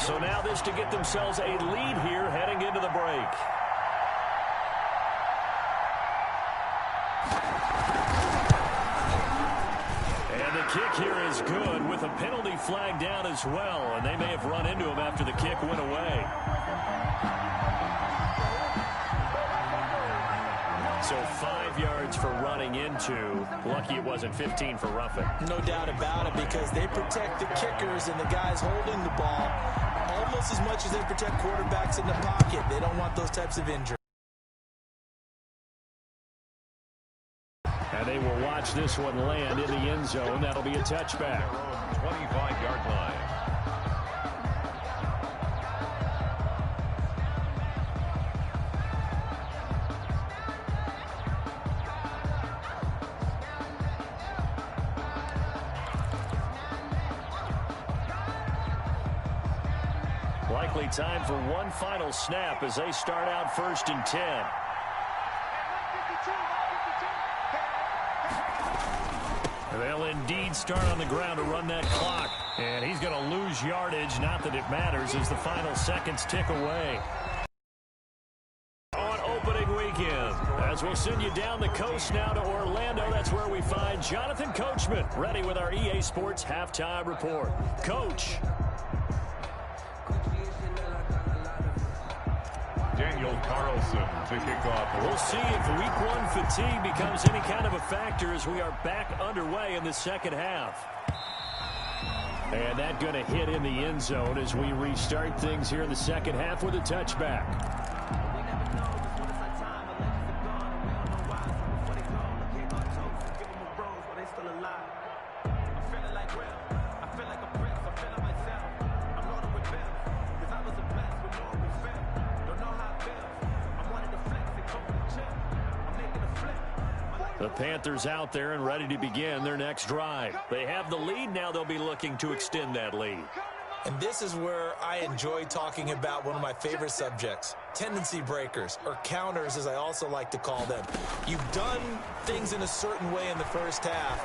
So now this to get themselves a lead here heading into the break. And the kick here is good with a penalty flag down as well. And they may have run into him after the kick went away. So 5 yards for running into. Lucky it wasn't 15 for roughing. No doubt about it, because they protect the kickers and the guys holding the ball almost as much as they protect quarterbacks in the pocket. They don't want those types of injuries. And they will watch this one land in the end zone. That'll be a touchback. 25-yard line. Likely time for one final snap as they start out 1st and 10. They'll indeed start on the ground to run that clock. And he's going to lose yardage. Not that it matters as the final seconds tick away. On opening weekend, as we'll send you down the coast now to Orlando, that's where we find Jonathan Coachman ready with our EA Sports Halftime Report. Coach. Daniel Carlson to kick off. We'll see if week 1 fatigue becomes any kind of a factor as we are back underway in the second half. And that going to hit in the end zone as we restart things here in the second half with a touchback. The Panthers out there and ready to begin their next drive. They have the lead. Now they'll be looking to extend that lead. And this is where I enjoy talking about one of my favorite subjects, tendency breakers, or counters as I also like to call them. You've done things in a certain way in the first half,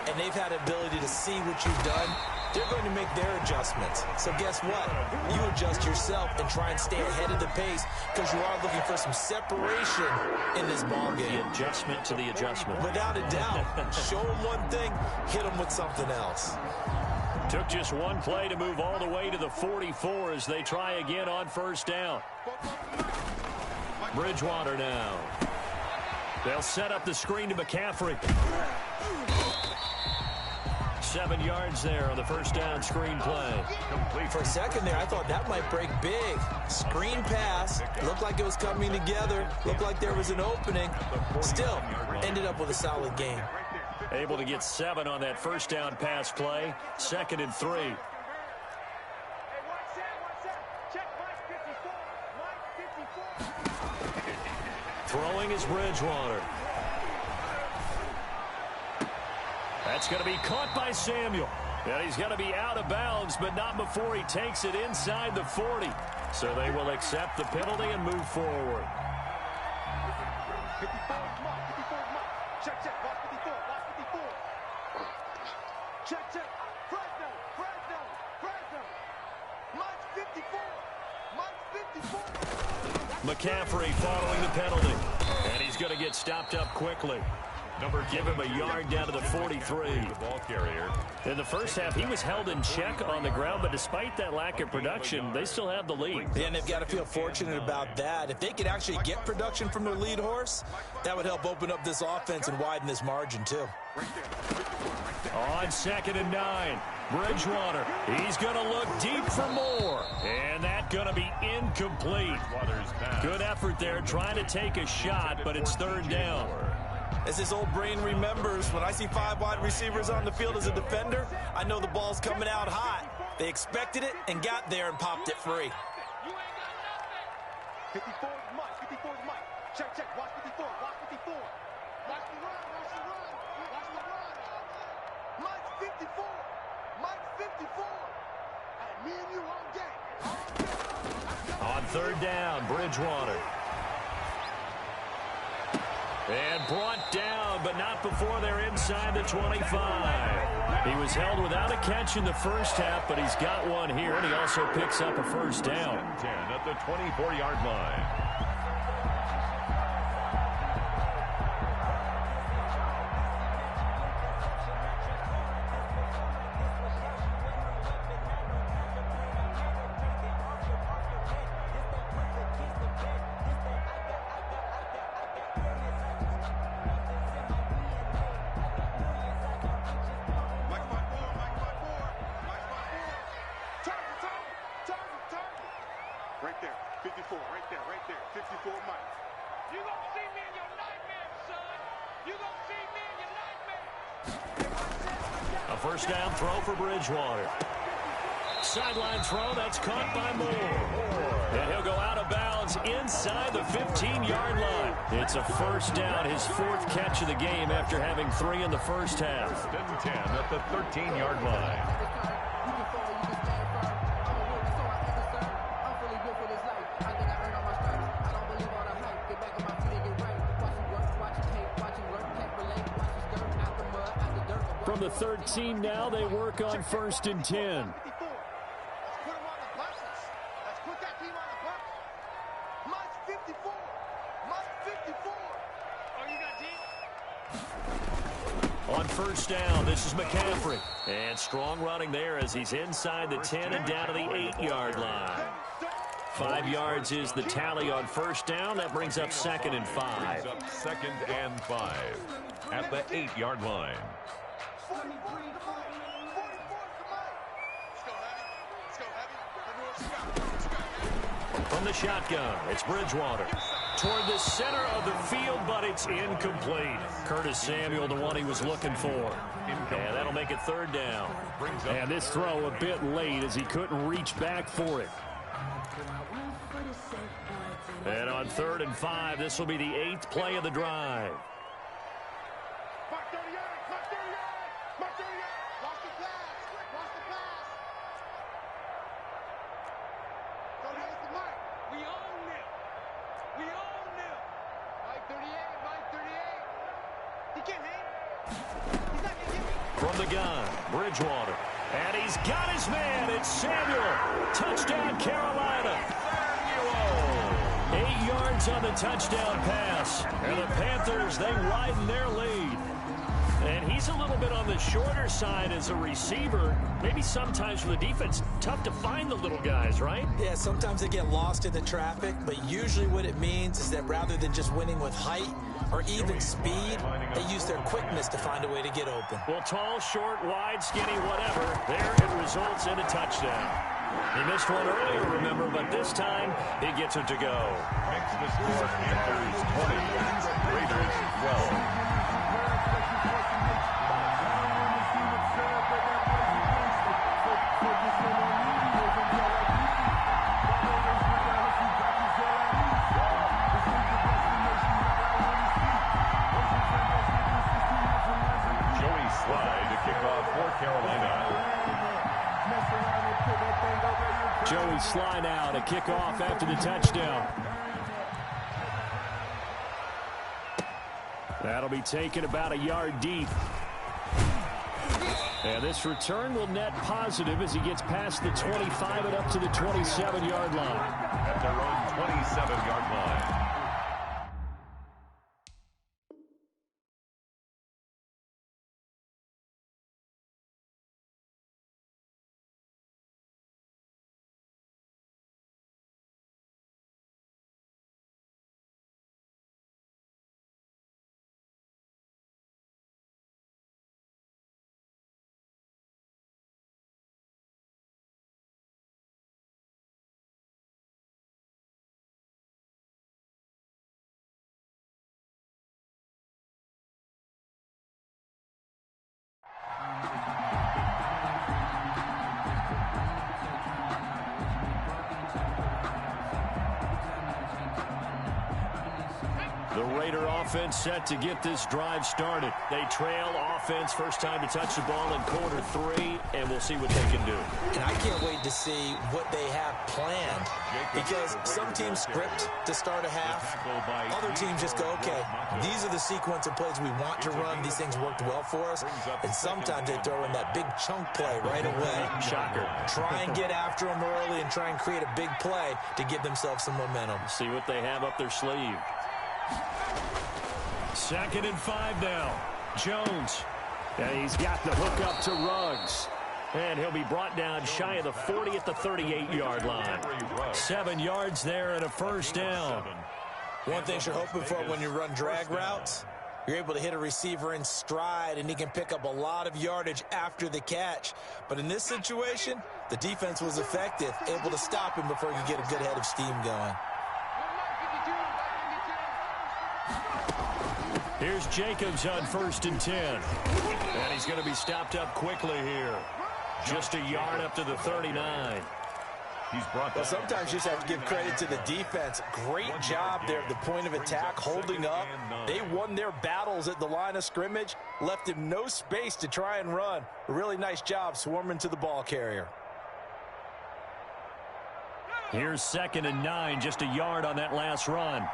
and they've had ability to see what you've done. They're going to make their adjustments. So guess what? You adjust yourself and try and stay ahead of the pace because you are looking for some separation in this ball game. The adjustment to the adjustment. Without a doubt. Show them one thing, hit them with something else. Took just one play to move all the way to the 44 as they try again on 1st down. Bridgewater now. They'll set up the screen to McCaffrey. 7 yards there on the 1st down screen play. Complete. For a second there, I thought that might break big. Screen pass. Looked like it was coming together. Looked like there was an opening. Still, ended up with a solid game. Able to get 7 on that 1st down pass play. 2nd and 3. Throwing is Bridgewater. That's going to be caught by Samuel. And he's going to be out of bounds, but not before he takes it inside the 40. So they will accept the penalty and move forward. McCaffrey following the penalty. And he's going to get stopped up quickly. Give him a yard down to the 43. The ball carrier. In the first half, he was held in check on the ground, but despite that lack of production, they still have the lead. And they've got to feel fortunate about that. If they could actually get production from their lead horse, that would help open up this offense and widen this margin, too. On 2nd and 9, Bridgewater. He's going to look deep for more. And that's going to be incomplete. Good effort there trying to take a shot, but it's 3rd down. As his old brain remembers, when I see 5 wide receivers on the field as a defender, I know the ball's coming out hot. They expected it and got there and popped it free. 54 is Mike. 54 is Mike. Check, check. Watch 54. Watch 54. Watch the run. Watch the run. Watch the run. Mike's 54. Mike's 54. And me and you all day. On 3rd down, Bridgewater. And brought down, but not before they're inside the 25. He was held without a catch in the first half, but he's got one here, and he also picks up a first down. 10 at the 24-yard line. Right there, 54, right there, 54 Mike. You gonna see me in your nightmares, son. You gonna see me in your nightmares. A first down throw for Bridgewater. Sideline throw, that's caught by Moore. And he'll go out of bounds inside the 15-yard line. It's a first down, his fourth catch of the game after having 3 in the first half. 10 at the 13-yard line. From the 13 now, they work on 1st and 10. Let's put him on the buses. Let's put that team on the bus. Mike's 54. Mike's 54. Oh, you got deep? On first down, this is McCaffrey. And strong running there as he's inside the 10 and down to the 8-yard line. 5 yards is the tally on first down. That brings up 2nd and 5. Brings up 2nd and 5 at the 8-yard line. 44 to Mike. 44 to Mike. Let's go, Heavy. Let's go, Heavy. Everyone, Scott. From the shotgun, it's Bridgewater. Toward the center of the field, but it's incomplete. Curtis Samuel, the one he was looking for. And that'll make it 3rd down. And this throw a bit late as he couldn't reach back for it. And on 3rd and 5, this will be the 8th play of the drive. Mark 38. Mark 38. Mark 38. Lost the pass. Lost the pass. Go to the Mike. We own them. We own them. Mike 38. Mike 38. He can't hang. He's not going to get me. From the gun, Bridgewater. And he's got his man. It's Samuel. Touchdown, Carolina. 8 yards on the touchdown pass. And the Panthers, they widen their lead. And he's a little bit on the shorter side as a receiver. Maybe sometimes for the defense, tough to find the little guys, right? Yeah, sometimes they get lost in the traffic, but usually what it means is that rather than just winning with height or even speed, they use their quickness to find a way to get open. Well, tall, short, wide, skinny, whatever, there it results in a touchdown. He missed one earlier, remember, but this time he gets it to go. Makes the score Panthers 20, Raiders 12. Joey Slye to kick off for Carolina. Joey Slye now to kick off after the touchdown. That'll be taken about a yard deep. And this return will net positive as he gets past the 25 and up to the 27-yard line. At their own 27-yard line. The Raider offense set to get this drive started. They trail offense, first time to touch the ball in quarter 3, and we'll see what they can do. And I can't wait to see what they have planned, because some teams script to start a half. Other teams just go, okay, these are the sequence of plays we want to run. These things worked well for us. And sometimes they throw in that big chunk play right away. Shocker. Try and get after them early and try and create a big play to give themselves some momentum. See what they have up their sleeve. 2nd and 5 now. Jones. And he's got the hook up to Ruggs. And he'll be brought down shy of the 40 at the 38-yard line. 7 yards there and a first down. One thing you're hoping for when you run drag routes, you're able to hit a receiver in stride, and he can pick up a lot of yardage after the catch. But in this situation, the defense was effective, able to stop him before he could get a good head of steam going. Here's Jacobs on 1st and 10. And he's going to be stopped up quickly here. Just a yard up to the 39. Well, sometimes you just have to give credit to the defense. Great job there at the point of attack, holding up. They won their battles at the line of scrimmage, left him no space to try and run. A really nice job swarming to the ball carrier. Here's 2nd and 9, just a yard on that last run.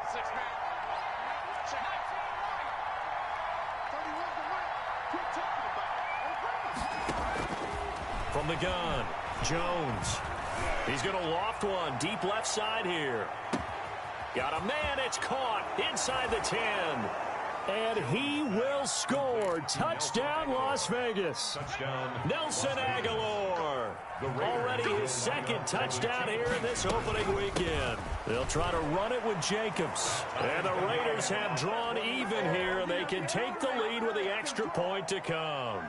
From the gun, Jones. He's going to loft one deep left side here. Got a man. It's caught inside the 10. And he will score. Touchdown, Las Vegas. Nelson Aguilar. Already his 2nd touchdown here in this opening weekend. They'll try to run it with Jacobs. And the Raiders have drawn even here. They can take the lead with the extra point to come.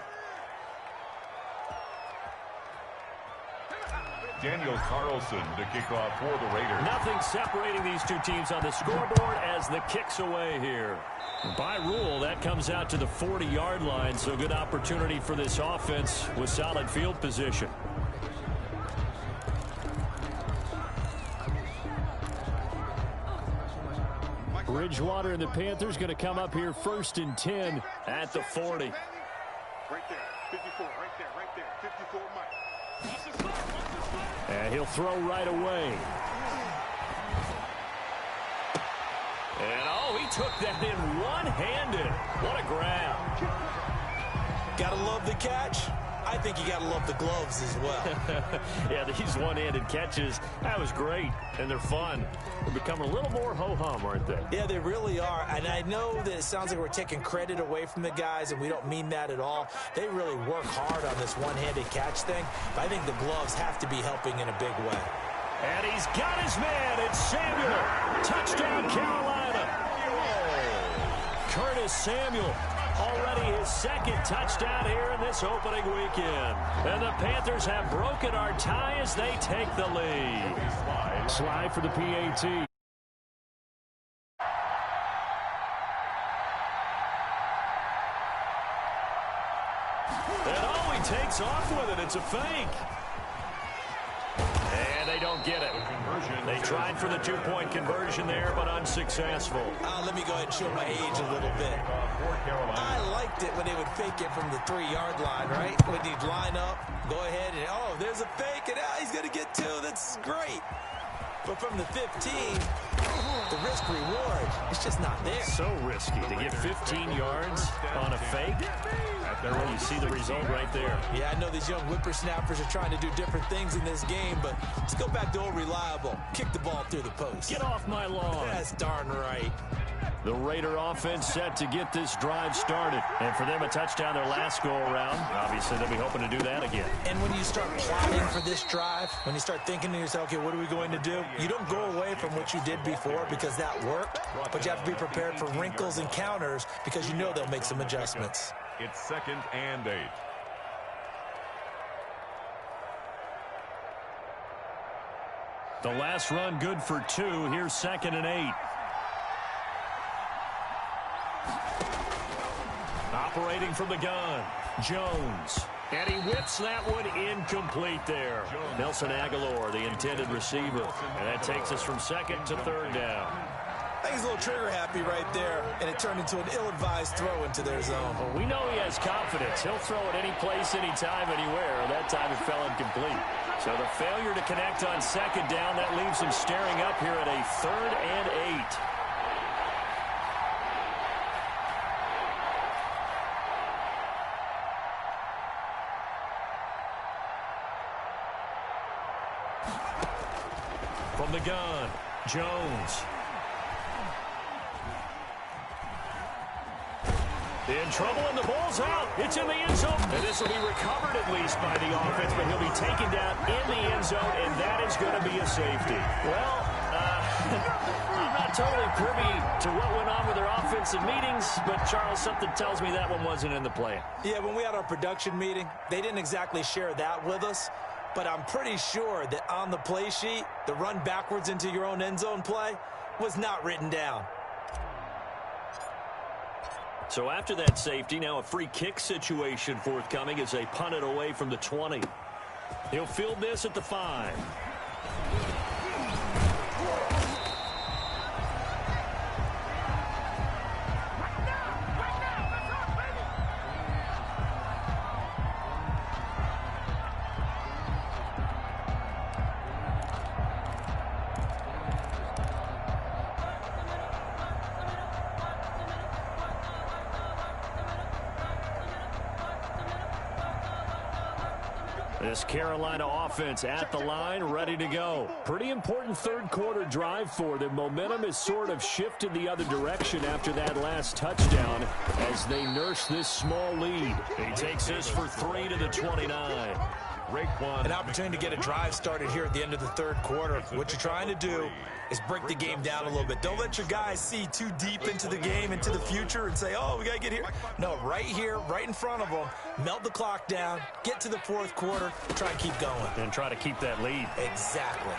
Daniel Carlson to kick off for the Raiders. Nothing separating these two teams on the scoreboard as the kick's away here. By rule, that comes out to the 40-yard line, so good opportunity for this offense with solid field position. Bridgewater and the Panthers going to come up here 1st and 10 at the 40. Right there, 54, right there, 54, Mike. And he'll throw right away. And, oh, he took that in one-handed. What a grab. Gotta love the catch. I think you gotta love the gloves as well. Yeah, these one-handed catches, that was great, and they're fun. They've become a little more ho-hum, aren't they? Yeah, they really are, and I know that it sounds like we're taking credit away from the guys, and we don't mean that at all. They really work hard on this one-handed catch thing, but I think the gloves have to be helping in a big way. And he's got his man. It's Samuel. Touchdown, Carolina. Curtis Samuel. Already his 2nd touchdown here in this opening weekend. And the Panthers have broken our tie as they take the lead. Slide for the PAT. And oh, he takes off with it. It's a fake. And they don't get it. They tried for the 2-point conversion there, but unsuccessful. Let me go ahead and show my age a little bit. I liked it when they would fake it from the 3-yard line, right? When you'd line up, go ahead and, oh, there's a fake, and he's going to get 2. That's great. But from the 15, the risk-reward, it's just not there. So risky to get 15 yards on a fake. You see the result right there. Yeah, I know these young whippersnappers are trying to do different things in this game, but let's go back to old reliable. Kick the ball through the post. Get off my lawn. That's darn right. The Raider offense set to get this drive started. And for them, a touchdown their last go-around. Obviously, they'll be hoping to do that again. And when you start plotting for this drive, when you start thinking to yourself, okay, what are we going to do? You don't go away from what you did before because that worked, but you have to be prepared for wrinkles and counters because you know they'll make some adjustments. It's 2nd and 8. The last run good for 2. Here's 2nd and 8. Operating from the gun, Jones. And he whips that one incomplete there. Nelson Aguilar, the intended receiver. And that takes us from 2nd to 3rd down. I think he's a little trigger happy right there, and it turned into an ill-advised throw into their zone. Well, we know he has confidence. He'll throw it any place, anytime, anywhere. That time it fell incomplete. So the failure to connect on second down, that leaves him staring up here at a 3rd and 8. From the gun, Jones. In trouble, and the ball's out. It's in the end zone. And this will be recovered at least by the offense, but he'll be taken down in the end zone, and that is going to be a safety. Well, I'm not totally privy to what went on with their offensive meetings, but, Charles, something tells me that one wasn't in the plan. Yeah, when we had our production meeting, they didn't exactly share that with us, but I'm pretty sure that on the play sheet, the run backwards into your own end zone play was not written down. So after that safety, now a free kick situation forthcoming as they punt it away from the 20. He'll field this at the 5. This Carolina offense at the line, ready to go. Pretty important third quarter drive for them. Momentum has sort of shifted the other direction after that last touchdown as they nurse this small lead. He takes this for 3 to the 29. An opportunity to get a drive started here at the end of the third quarter. What you're trying to do is break the game down a little bit. Don't let your guys see too deep into the game, into the future, and say, oh, we got to get here. No, right here, right in front of them, melt the clock down, get to the fourth quarter, try and keep going. And try to keep that lead. Exactly.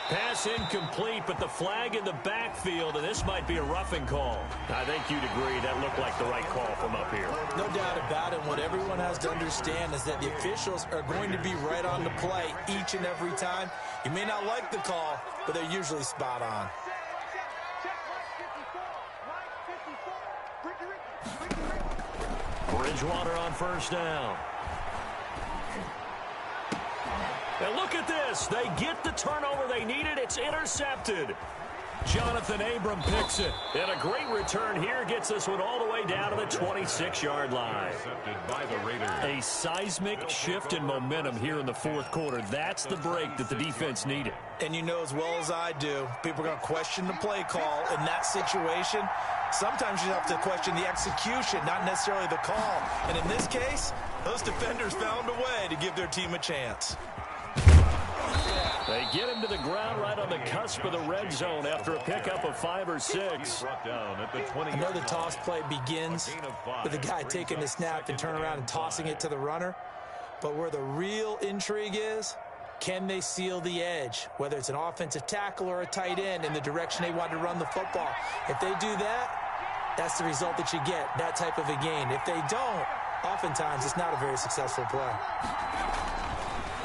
Pass incomplete, but the flag in the backfield, and this might be a roughing call. I think you'd agree that looked like the right call from up here. No doubt about it. What everyone has to understand is that the officials are going to be right on the play each and every time. You may not like the call, but they're usually spot on. Bridgewater on first down. And look at this. They get the turnover they needed. It's intercepted. Jonathan Abram picks it. And a great return here gets this one all the way down to the 26-yard line. By the Raiders. A seismic shift in momentum here in the fourth quarter. That's the break that the defense needed. And you know as well as I do, people are going to question the play call in that situation. Sometimes you have to question the execution, not necessarily the call. And in this case, those defenders found a way to give their team a chance. They get him to the ground right on the cusp of the red zone after a pickup of 5 or 6. I know the toss play begins with the guy taking the snap and turn around and tossing it to the runner. But where the real intrigue is, can they seal the edge, whether it's an offensive tackle or a tight end in the direction they want to run the football? If they do that, that's the result that you get, that type of a gain. If they don't, oftentimes it's not a very successful play.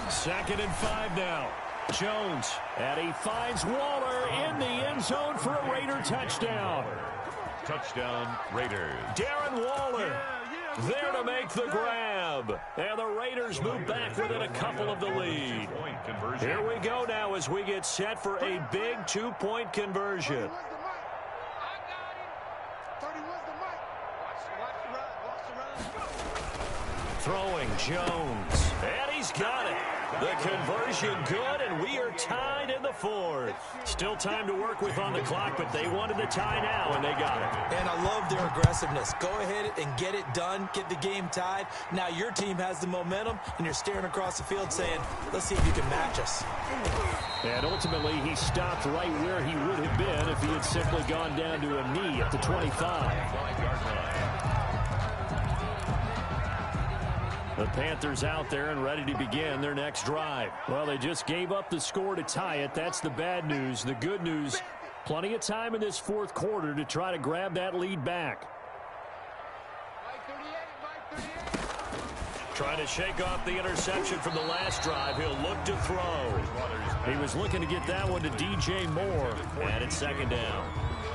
2nd and 5 now. Jones, and he finds Waller in the end zone for a Raider touchdown. Touchdown, Raiders. Darren Waller there to make the grab. And the Raiders move back within a couple of the lead. Here we go now as we get set for a big 2-point conversion. Throwing Jones, and he's got it. The conversion good, and we are tied in the fourth. Still time to work with on the clock, but they wanted the tie now, and they got it. And I love their aggressiveness. Go ahead and get it done, get the game tied. Now your team has the momentum, and you're staring across the field saying, let's see if you can match us. And ultimately, he stopped right where he would have been if he had simply gone down to a knee at the 25. The Panthers out there and ready to begin their next drive. Well, they just gave up the score to tie it. That's the bad news. The good news, plenty of time in this fourth quarter to try to grab that lead back. Trying to shake off the interception from the last drive. He'll look to throw. He was looking to get that one to DJ Moore, and it's second down.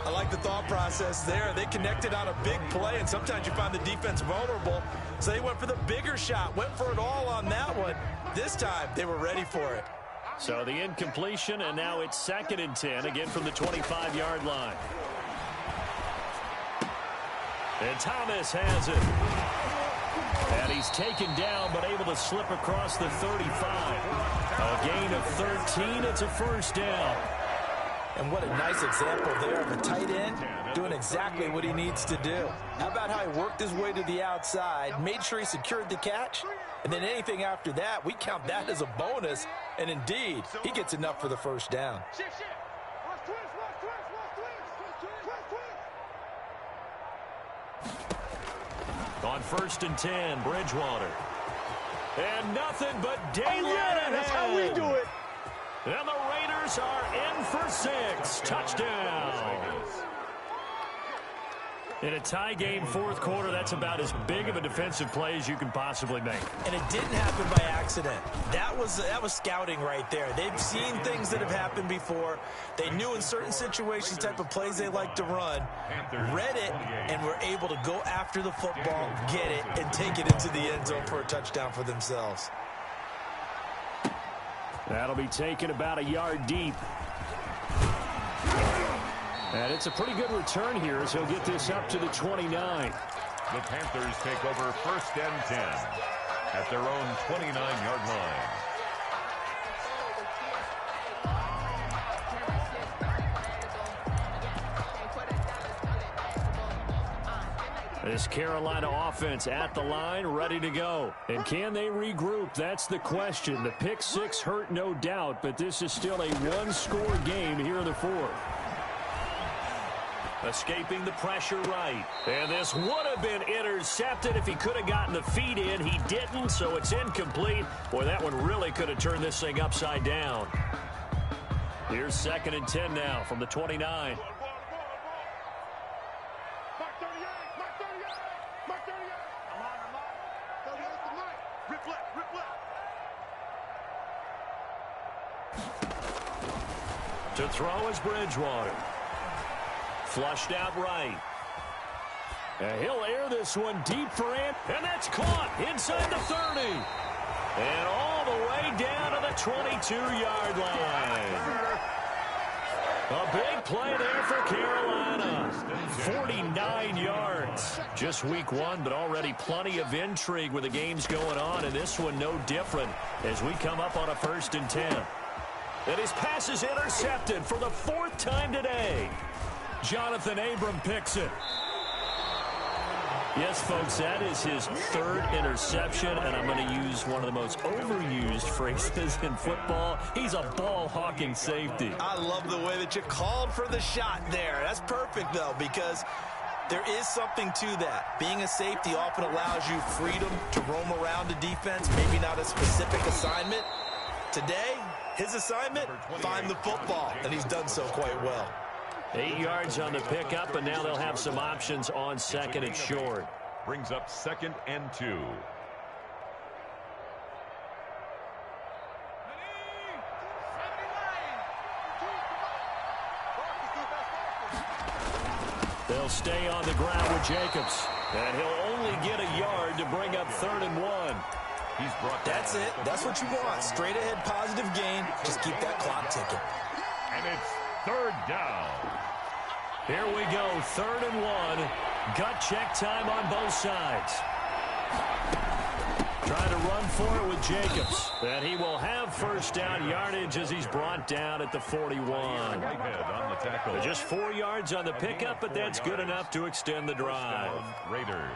I like the thought process there. They connected on a big play, and sometimes you find the defense vulnerable. So they went for the bigger shot, went for it all on that one. This time, they were ready for it. So the incompletion, and now it's 2nd and 10, again from the 25-yard line. And Thomas has it. And he's taken down, but able to slip across the 35. A gain of 13. It's a first down. And what a nice example there of a tight end doing exactly what he needs to do. How about how he worked his way to the outside, made sure he secured the catch, and then anything after that, we count that as a bonus. And indeed, he gets enough for the first down. On 1st and 10, Bridgewater. And nothing but daylight ahead. That's how we do it. And the Raiders are in for 6. Touchdown. In a tie game, 4th quarter, that's about as big of a defensive play as you can possibly make. And it didn't happen by accident. That was scouting right there. They've seen things that have happened before. They knew in certain situations type of plays they like to run, read it, and were able to go after the football, get it, and take it into the end zone for a touchdown for themselves. That'll be taken about a yard deep. And it's a pretty good return here as he'll get this up to the 29. The Panthers take over 1st and 10 at their own 29-yard line. This Carolina offense at the line, ready to go. And can they regroup? That's the question. The pick 6 hurt, no doubt, but this is still a one-score game here in the 4th. Escaping the pressure right. And this would have been intercepted if he could have gotten the feet in. He didn't, so it's incomplete. Boy, that one really could have turned this thing upside down. Here's 2nd and 10 now from the 29. To throw is Bridgewater. Flushed out right. And he'll air this one deep for him. And that's caught inside the 30. And all the way down to the 22-yard line. A big play there for Carolina. 49 yards. Just week 1, but already plenty of intrigue with the games going on. And this one no different as we come up on a 1st and 10. And his pass is intercepted for the 4th time today. Jonathan Abram picks it. Yes, folks, that is his 3rd interception, and I'm going to use one of the most overused phrases in football. He's a ball-hawking safety. I love the way that you called for the shot there. That's perfect, though, because there is something to that. Being a safety often allows you freedom to roam around the defense, maybe not a specific assignment. Today, his assignment, find the football, and he's done so quite well. 8 yards on the pickup, and now they'll have some options on 2nd and short. Brings up 2nd and 2. They'll stay on the ground with Jacobs, and he'll only get a yard to bring up 3rd and 1. He's brought That's it. That's what you want. Straight ahead positive gain. Just keep that clock ticking. And it's 3rd down. Here we go, 3rd and 1. Gut check time on both sides. Trying to run for it with Jacobs. And he will have first down yardage as he's brought down at the 41. Whitehead on the tackle. Just 4 yards on the pickup, but that's good enough to extend the drive. Raiders.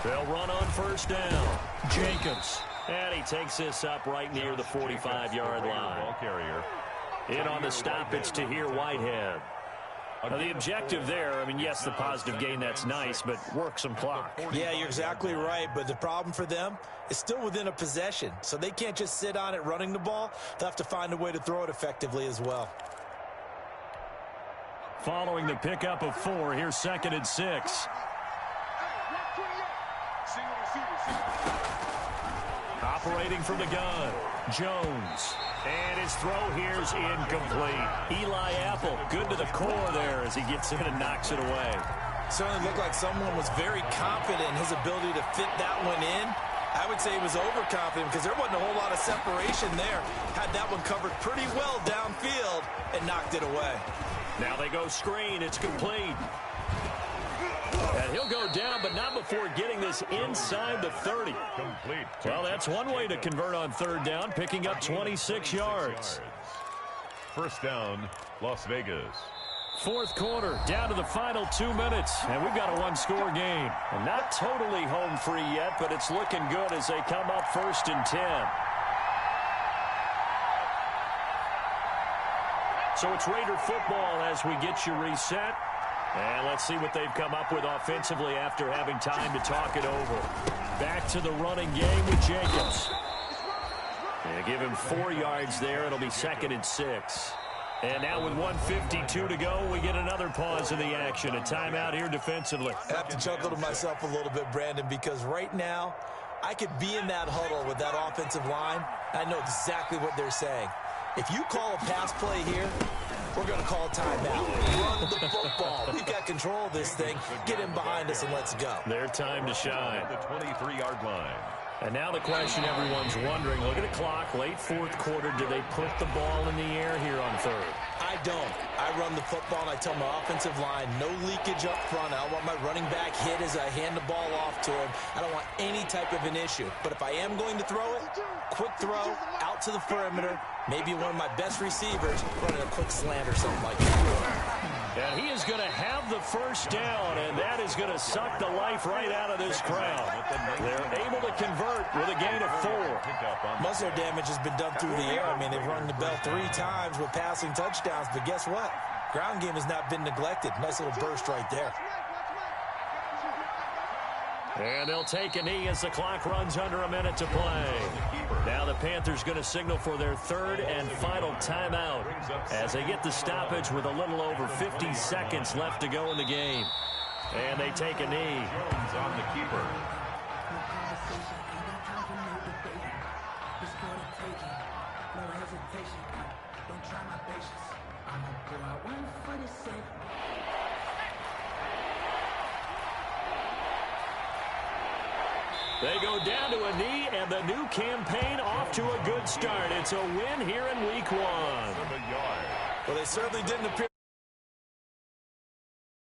They'll run on first down. Jacobs. And he takes this up right near the 45-yard line. Ball carrier. In on the stop, it's Tahir Whitehead. Now, the objective there, I mean, yes, the positive gain, that's nice, but work some clock. Yeah, you're exactly right, but the problem for them is still within a possession, so they can't just sit on it running the ball. They'll have to find a way to throw it effectively as well. Following the pickup of 4, here's 2nd and 6. Operating from the gun, Jones. And his throw here's incomplete. Eli Apple, good to the core there as he gets in and knocks it away. Certainly looked like someone was very confident in his ability to fit that one in. I would say he was overconfident because there wasn't a whole lot of separation there. Had that one covered pretty well downfield and knocked it away. Now they go screen. It's complete. And he'll go down, but not before getting this inside the 30. Complete. Well, that's one way to convert on 3rd down, picking up 26 yards. First down, Las Vegas. 4th quarter, down to the final 2 minutes, and we've got a one-score game. And not totally home free yet, but it's looking good as they come up 1st and 10. So it's Raider football as we get you reset. And let's see what they've come up with offensively after having time to talk it over. Back to the running game with Jacobs. They give him 4 yards there. It'll be 2nd and 6. And now with 1:52 to go, we get another pause in the action. A timeout here defensively. I have to chuckle to myself a little bit, Brandon, because right now I could be in that huddle with that offensive line. I know exactly what they're saying. If you call a pass play here, we're going to call a timeout. Run the football. We've got control of this thing. Get him behind us and let's go. Their time to shine. At the 23-yard line. And now the question everyone's wondering, look at the clock, late 4th quarter, do they put the ball in the air here on 3rd? I don't. I run the football and I tell my offensive line, no leakage up front. I don't want my running back hit as I hand the ball off to him. I don't want any type of an issue. But if I am going to throw it, quick throw, out to the perimeter, maybe one of my best receivers running a quick slant or something like that. And he is going to have the 1st down, and that is going to suck the life right out of this crowd. They're able to convert with a gain of 4. Most of their damage has been done through the air. I mean, they've rung the bell 3 times with passing touchdowns, but guess what? Ground game has not been neglected. Nice little burst right there. And they'll take a knee as the clock runs under a minute to play. Now the Panthers going to signal for their 3rd and final timeout as they get the stoppage with a little over 50 seconds left to go in the game. And they take a knee. On the keeper. They go down to a knee, and the new campaign off to a good start. It's a win here in Week 1. Well, they certainly didn't appear